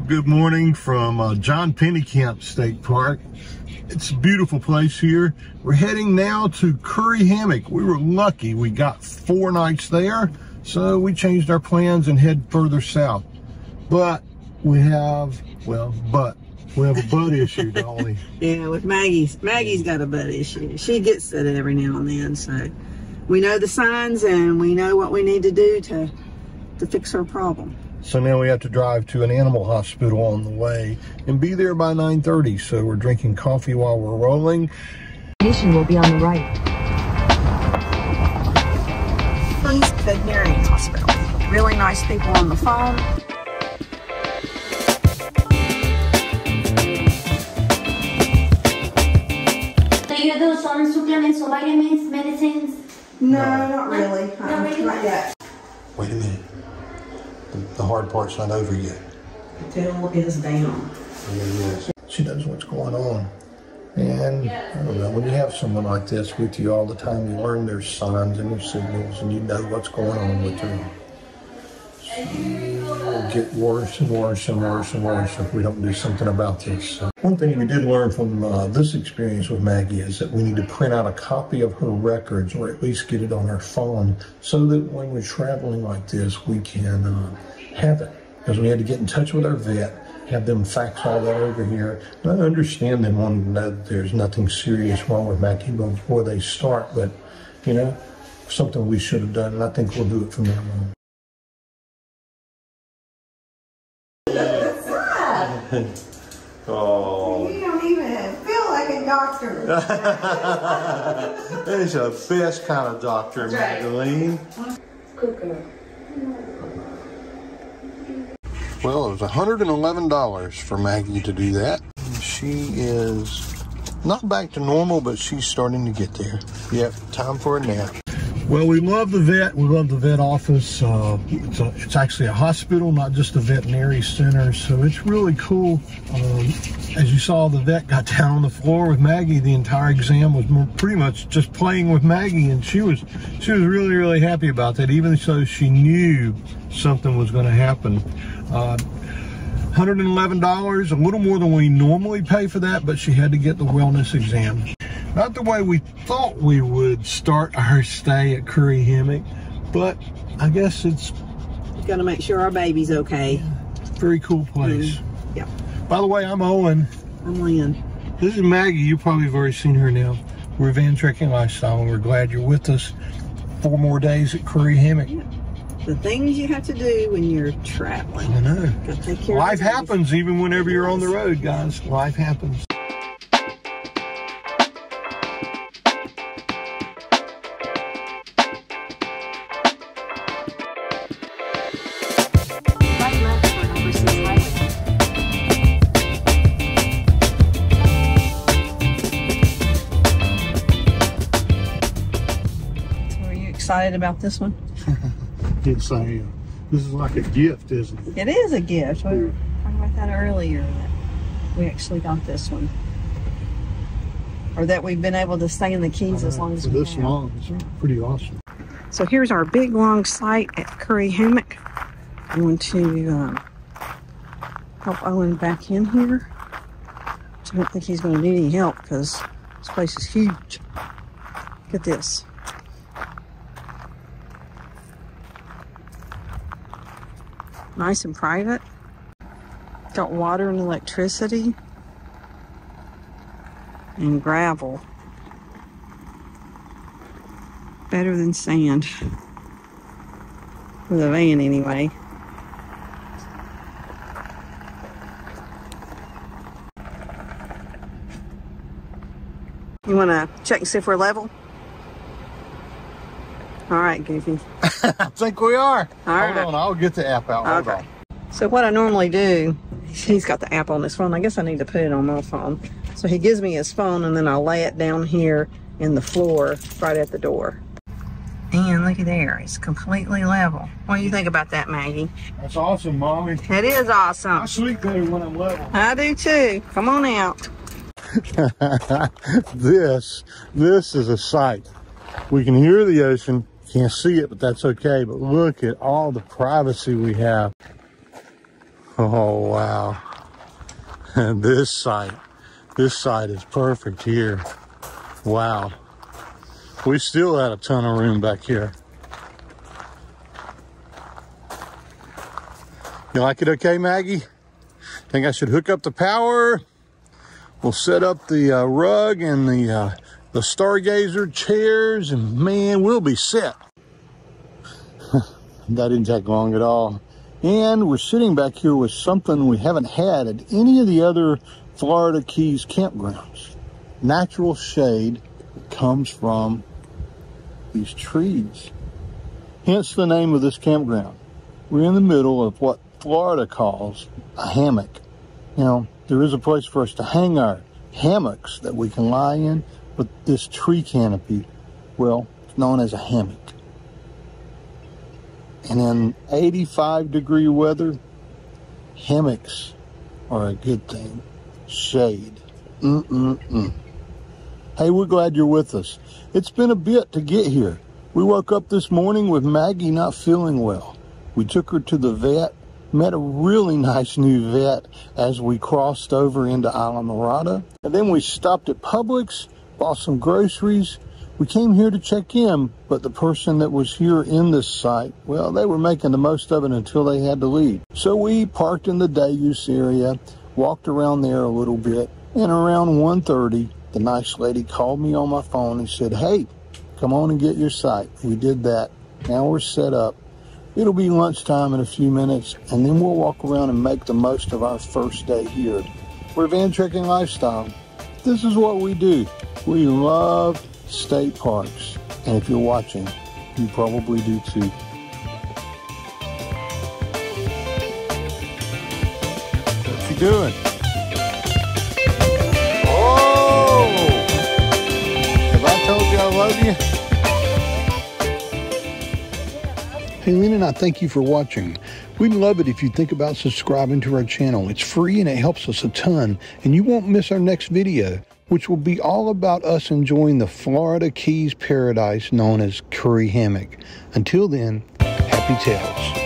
Good morning from John Pennekamp State Park. It's a beautiful place here. We're heading now to Curry Hammock. We were lucky. We got 4 nights there, so we changed our plans and head further south. But we have a butt issue, don't we? Yeah, with Maggie's got a butt issue. She gets it every now and then, so we know the signs and we know what we need to do to fix her problem. So now we have to drive to an animal hospital on the way and be there by 9:30. So we're drinking coffee while we're rolling. Station will be on the right. Upper Keys Veterinary Hospital. Really nice people on the phone. Do you do some supplements or vitamins, medicines? No, not really. Not yet. Wait a minute. The hard part's not over yet. The tail is down. Yes. She knows what's going on. And I don't know, when you have someone like this with you all the time, you learn their signs and their signals and you know what's going on with her. She will get worse and worse and worse and worse if we don't do something about this. So one thing we did learn from this experience with Maggie is that we need to print out a copy of her records, or at least get it on her phone, so that when we're traveling like this, we can have it. Because we had to get in touch with our vet, have them fax all that over here. And I understand them wanting to know that there's nothing serious wrong with Maggie before they start, but, you know, something we should have done, and I think we'll do it from now on. Oh. You don't even feel like a doctor. That is a best kind of doctor, Magdalene. Cooker. Well, it was $111 for Maggie to do that. She is not back to normal, but she's starting to get there. Yep, time for a nap. Well, we love the vet. We love the vet office. It's actually a hospital, not just a veterinary center, so it's really cool. As you saw, the vet got down on the floor with Maggie. The entire exam was pretty much just playing with Maggie, and she was really, really happy about that, even though she knew something was going to happen. $111, a little more than we normally pay for that, but she had to get the wellness exam. Not the way we thought we would start our stay at Curry Hammock, but I guess it's... We've got to make sure our baby's okay. Very cool place. Yeah. By the way, I'm Owen. I'm Lynn. This is Maggie. You probably have already seen her now. We're Van Trekking Lifestyle, and we're glad you're with us. 4 more days at Curry Hammock. Yeah. The things you have to do when you're traveling. I know. Gotta take care Life of happens even whenever you're on the road, guys. Life happens. Right left for Upper Keys Highway. So are you excited about this one? Yes, I am. This is like a gift, isn't it? It is a gift. We were talking about that earlier, that we actually got this one. Or that we've been able to stay in the Keys as long as we have. For this long, it's pretty awesome. So here's our big long site at Curry Hammock. I'm going to help Owen back in here. I don't think he's going to need any help because this place is huge. Look at this. Nice and private. Got water and electricity. And gravel. Better than sand. With a van anyway. You want to check and see if we're level? All right, Goofy. I think we are. All right. Hold on, I'll get the app out. Hold on. So what I normally do, he's got the app on his phone. I guess I need to put it on my phone. So he gives me his phone and then I lay it down here in the floor right at the door. And looky there, it's completely level. What do you think about that, Maggie? That's awesome, Mommy. It is awesome. I sleep better when I'm level. I do too. Come on out. This is a sight. We can hear the ocean. Can't see it, but that's okay. But look at all the privacy we have. Oh, wow. And this site is perfect here. Wow. We still had a ton of room back here. You like it okay, Maggie? Think I should hook up the power? We'll set up the rug and the stargazer chairs, and man, we'll be set. That didn't take long at all. And we're sitting back here with something we haven't had at any of the other Florida Keys campgrounds. Natural shade that comes from these trees. Hence the name of this campground. We're in the middle of what Florida calls a hammock. You know, there is a place for us to hang our hammocks that we can lie in, but this tree canopy, well, it's known as a hammock. And in 85-degree weather, hammocks are a good thing. Shade. Hey, we're glad you're with us. It's been a bit to get here. We woke up this morning with Maggie not feeling well. We took her to the vet, met a really nice new vet as we crossed over into Islamorada. And then we stopped at Publix, bought some groceries. We came here to check in, but the person that was here in this site, well, they were making the most of it until they had to leave. So we parked in the day use area, walked around there a little bit, and around 1:30, the nice lady called me on my phone and said, hey, come on and get your site. We did that. Now we're set up. It'll be lunchtime in a few minutes, and then we'll walk around and make the most of our first day here. We're Van Trekking Lifestyle. This is what we do. We love state parks, and if you're watching, you probably do too. What you doing? Oh! Have I told you I love you? Hey, Lynn and I thank you for watching. We'd love it if you'd think about subscribing to our channel. It's free and it helps us a ton, and you won't miss our next video, which will be all about us enjoying the Florida Keys paradise known as Curry Hammock. Until then, happy tales.